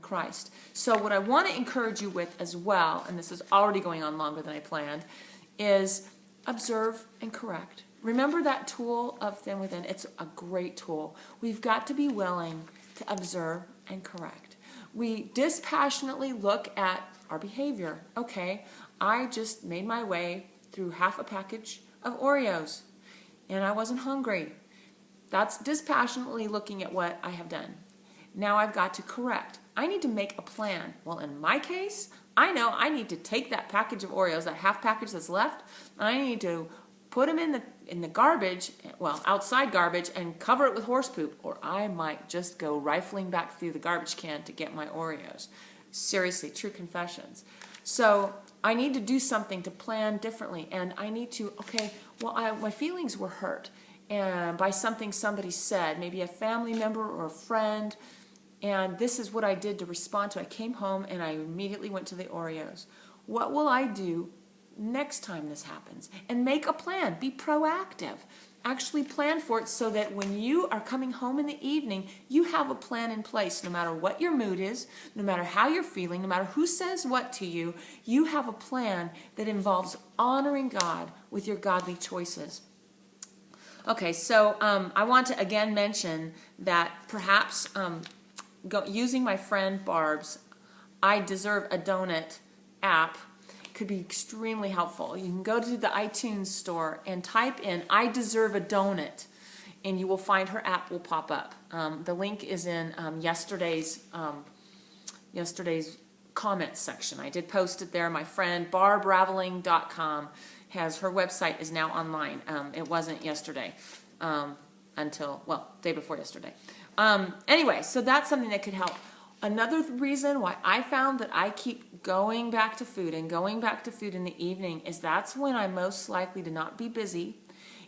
Christ. So what I want to encourage you with as well, and this is already going on longer than I planned, is observe and correct. Remember that tool of Thin Within? It's a great tool. We've got to be willing to observe and correct. We dispassionately look at our behavior. Okay, I just made my way through half a package of Oreos and I wasn't hungry. That's dispassionately looking at what I have done. Now I've got to correct. I need to make a plan. Well, in my case, I know I need to take that package of Oreos, that half package that's left, and I need to put them in the garbage, well, outside garbage, and cover it with horse poop, or I might just go rifling back through the garbage can to get my Oreos. Seriously, true confessions. So I need to do something to plan differently, and I need to, okay, well, my feelings were hurt and by something somebody said, maybe a family member or a friend, and this is what I did to respond to. I came home and I immediately went to the Oreos. What will I do next time this happens? And make a plan. Be proactive. Actually plan for it so that when you are coming home in the evening, you have a plan in place. No matter what your mood is, no matter how you're feeling, no matter who says what to you, you have a plan that involves honoring God with your godly choices. Okay, so I want to again mention that perhaps using my friend Barb's I Deserve a Donut app could be extremely helpful. You can go to the iTunes store and type in I Deserve a Donut and you will find her app will pop up. The link is in yesterday's comments section. I did post it there. My friend barbraveling.com has her website is now online. It wasn't yesterday until, well, day before yesterday. Anyway, so that's something that could help. Another reason why I found that I keep going back to food and going back to food in the evening is that's when I'm most likely to not be busy.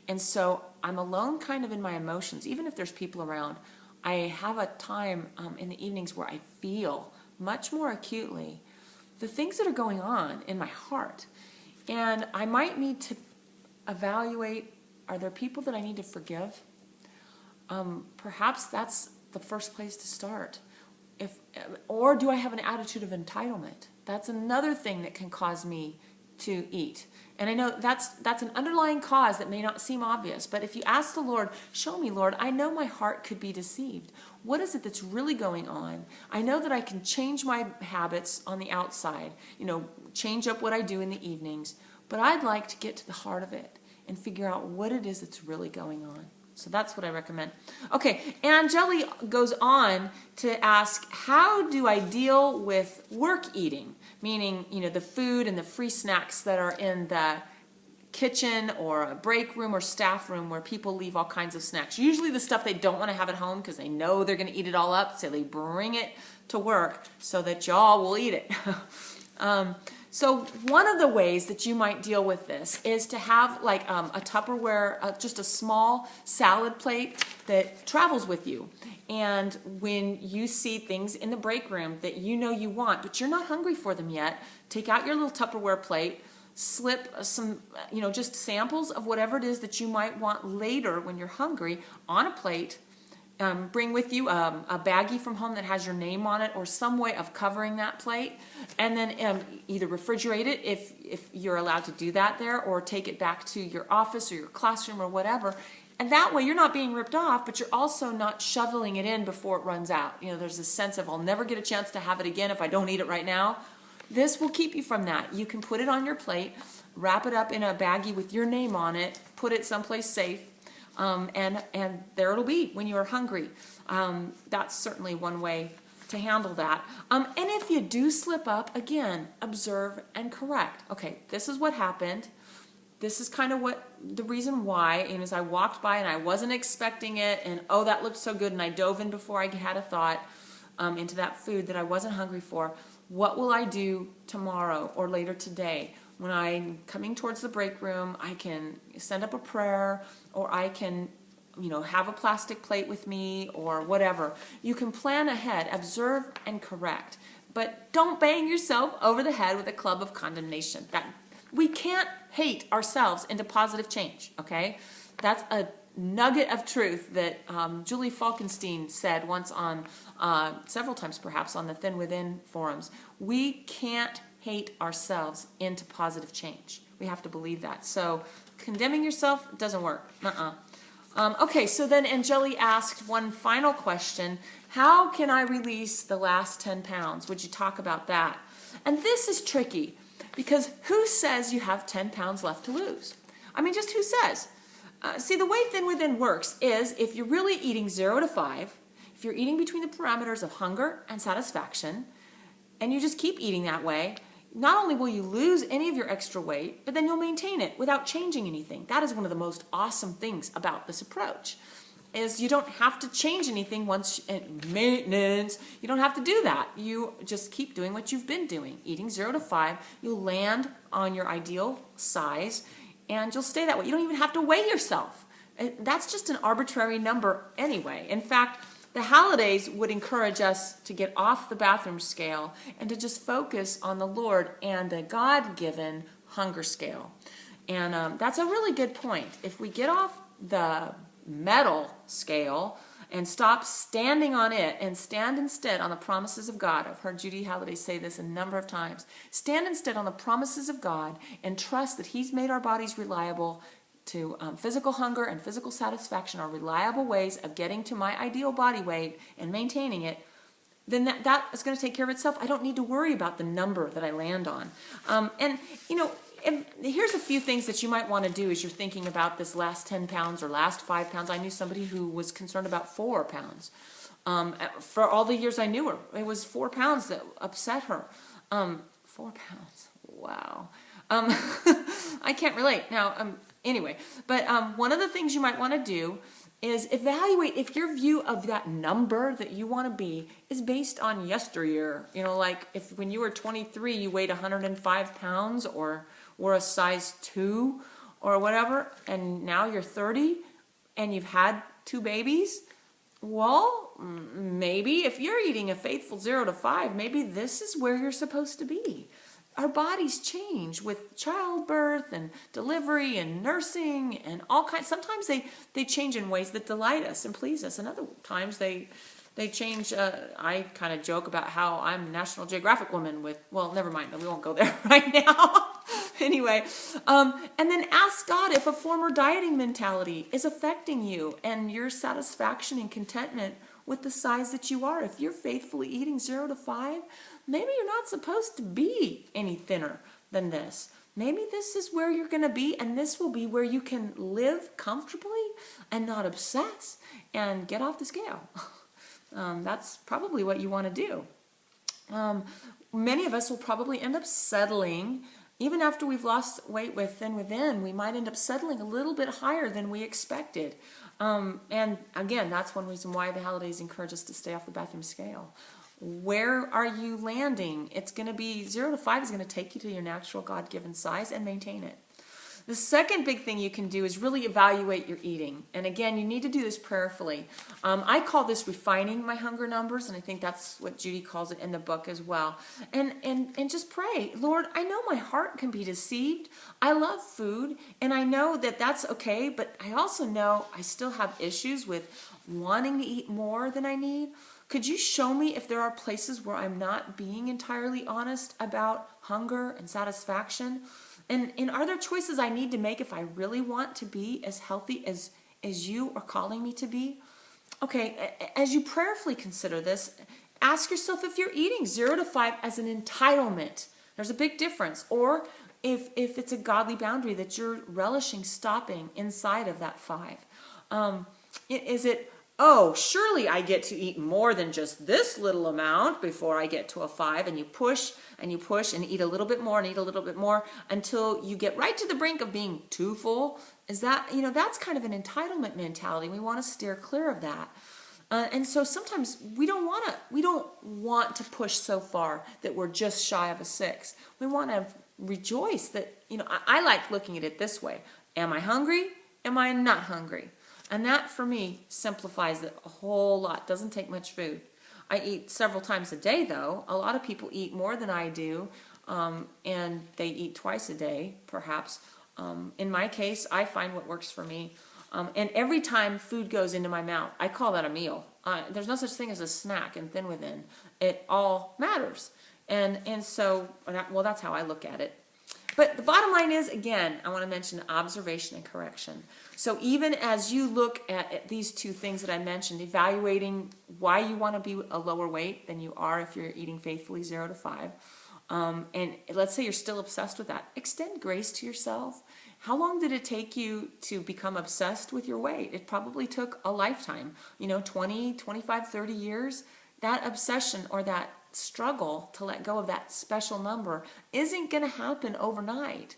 And so I'm alone kind of in my emotions. Even if there's people around, I have a time in the evenings where I feel much more acutely the things that are going on in my heart. And I might need to evaluate, are there people that I need to forgive? Perhaps that's the first place to start. Or do I have an attitude of entitlement? That's another thing that can cause me to eat. And I know that's an underlying cause that may not seem obvious, but if you ask the Lord, show me, Lord, I know my heart could be deceived. What is it that's really going on? I know that I can change my habits on the outside, change up what I do in the evenings, but I'd like to get to the heart of it and figure out what it is that's really going on. So that's what I recommend. Okay, Angeli goes on to ask, how do I deal with work eating? Meaning, the food and the free snacks that are in the kitchen or a break room or staff room where people leave all kinds of snacks. Usually the stuff they don't want to have at home because they know they're going to eat it all up, so they bring it to work so that y'all will eat it. So one of the ways that you might deal with this is to have like a Tupperware, just a small salad plate that travels with you. And when you see things in the break room that you know you want, but you're not hungry for them yet, take out your little Tupperware plate, slip some, just samples of whatever it is that you might want later when you're hungry on a plate. Bring with you a baggie from home that has your name on it or some way of covering that plate, and then either refrigerate it if you're allowed to do that there, or take it back to your office or your classroom or whatever. And that way you're not being ripped off, but you're also not shoveling it in before it runs out. There's a sense of I'll never get a chance to have it again if I don't eat it right now. This will keep you from that. You can put it on your plate, wrap it up in a baggie with your name on it, put it someplace safe, and there it'll be when you are hungry. That's certainly one way to handle that. And if you do slip up, again, observe and correct. Okay, this is what happened. This is kind of the reason why, and as I walked by and I wasn't expecting it, and oh, that looked so good, and I dove in before I had a thought into that food that I wasn't hungry for. What will I do tomorrow or later today? When I'm coming towards the break room, I can send up a prayer, or I can, have a plastic plate with me, or whatever. You can plan ahead, observe and correct, but don't bang yourself over the head with a club of condemnation. We can't hate ourselves into positive change, okay? That's a nugget of truth that Julie Falkenstein said once on, several times perhaps, on the Thin Within forums. We can't hate ourselves into positive change. We have to believe that. So condemning yourself doesn't work. Okay, so then Angeli asked one final question. How can I release the last 10 pounds? Would you talk about that? And this is tricky because who says you have 10 pounds left to lose? I mean, just who says? See, the way Thin Within works is if you're really eating 0 to 5, if you're eating between the parameters of hunger and satisfaction, and you just keep eating that way, not only will you lose any of your extra weight, but then you'll maintain it without changing anything. That is one of the most awesome things about this approach, is you don't have to change anything once, maintenance, you don't have to do that. You just keep doing what you've been doing. Eating 0 to 5, you'll land on your ideal size, and you'll stay that way. You don't even have to weigh yourself. That's just an arbitrary number anyway. In fact, the holidays would encourage us to get off the bathroom scale and to just focus on the Lord and the God-given hunger scale. And that's a really good point. If we get off the metal scale and stop standing on it and stand instead on the promises of God. I've heard Judy Halliday say this a number of times. Stand instead on the promises of God and trust that He's made our bodies reliable to physical hunger and physical satisfaction are reliable ways of getting to my ideal body weight and maintaining it, then that is going to take care of itself. I don't need to worry about the number that I land on. And, you know, here's a few things that you might want to do as you're thinking about this last 10 pounds or last 5 pounds. I knew somebody who was concerned about 4 pounds. For all the years I knew her, it was 4 pounds that upset her. 4 pounds. Wow. I can't relate. Now, anyway, but one of the things you might want to do is evaluate if your view of that number that you want to be is based on yesteryear. You know, like if when you were 23, you weighed 105 pounds or were a size 2 or whatever, and now you're 30 and you've had 2 babies. Well, maybe if you're eating a faithful 0 to 5, maybe this is where you're supposed to be. Our bodies change with childbirth and delivery and nursing and all kinds. Sometimes they change in ways that delight us and please us, and other times they change. I kind of joke about how I'm a National Geographic woman with, well, never mind, we won't go there right now. Anyway, and then ask God if a former dieting mentality is affecting you and your satisfaction and contentment with the size that you are. If you're faithfully eating 0 to 5, maybe you're not supposed to be any thinner than this. Maybe this is where you're going to be, and this will be where you can live comfortably and not obsess and get off the scale. That's probably what you want to do. Many of us will probably end up settling. Even after we've lost weight with Thin Within, we might end up settling a little bit higher than we expected. And again, that's one reason why the holidays encourage us to stay off the bathroom scale. Where are you landing? It's going to be 0 to 5 is going to take you to your natural God-given size and maintain it. The second big thing you can do is really evaluate your eating. And again, you need to do this prayerfully. I call this refining my hunger numbers, and I think that's what Judy calls it in the book as well. And just pray, Lord, I know my heart can be deceived. I love food, and I know that that's okay, but I also know I still have issues with wanting to eat more than I need. Could you show me if there are places where I'm not being entirely honest about hunger and satisfaction? And are there choices I need to make if I really want to be as healthy as you are calling me to be? Okay, as you prayerfully consider this, ask yourself if you're eating 0 to 5 as an entitlement. There's a big difference. Or if it's a godly boundary that you're relishing stopping inside of that 5. Is it, oh, surely I get to eat more than just this little amount before I get to a 5, and you push and you push and eat a little bit more and eat a little bit more until you get right to the brink of being too full? Is that, that's kind of an entitlement mentality. We want to steer clear of that. And so sometimes we don't want to push so far that we're just shy of a 6. We want to rejoice that, I like looking at it this way. Am I hungry? Am I not hungry? And that, for me, simplifies it a whole lot. Doesn't take much food. I eat several times a day, though. A lot of people eat more than I do, and they eat twice a day, perhaps. In my case, I find what works for me. And every time food goes into my mouth, I call that a meal. There's no such thing as a snack and thin within. It all matters. And so, well, that's how I look at it. But the bottom line is, again, I want to mention observation and correction. So even as you look at these two things that I mentioned, evaluating why you want to be a lower weight than you are if you're eating faithfully 0 to 5, and let's say you're still obsessed with that, extend grace to yourself. How long did it take you to become obsessed with your weight? It probably took a lifetime, 20, 25, 30 years. That obsession or that struggle to let go of that special number isn't going to happen overnight.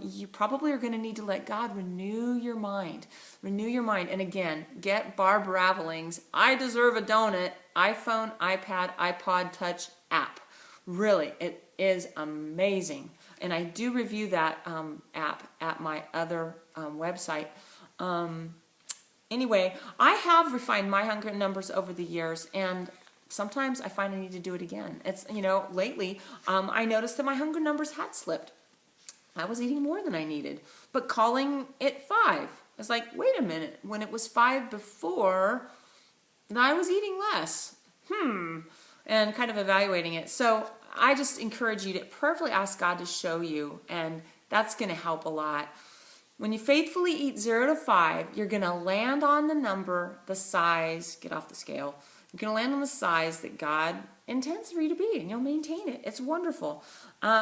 You probably are going to need to let God renew your mind. Renew your mind. And again, get Barb Raveling's I Deserve a Donut iPhone, iPad, iPod Touch app. Really, it is amazing. And I do review that app at my other website. Anyway, I have refined my hunger numbers over the years, and sometimes I find I need to do it again. It's, lately, I noticed that my hunger numbers had slipped. I was eating more than I needed. But calling it 5, I was like, wait a minute. When it was 5 before, I was eating less. And kind of evaluating it. So I just encourage you to prayerfully ask God to show you, and that's going to help a lot. When you faithfully eat 0 to 5, you're going to land on the number, the size, get off the scale. You're going to land on the size that God intends for you to be, and you'll maintain it. It's wonderful.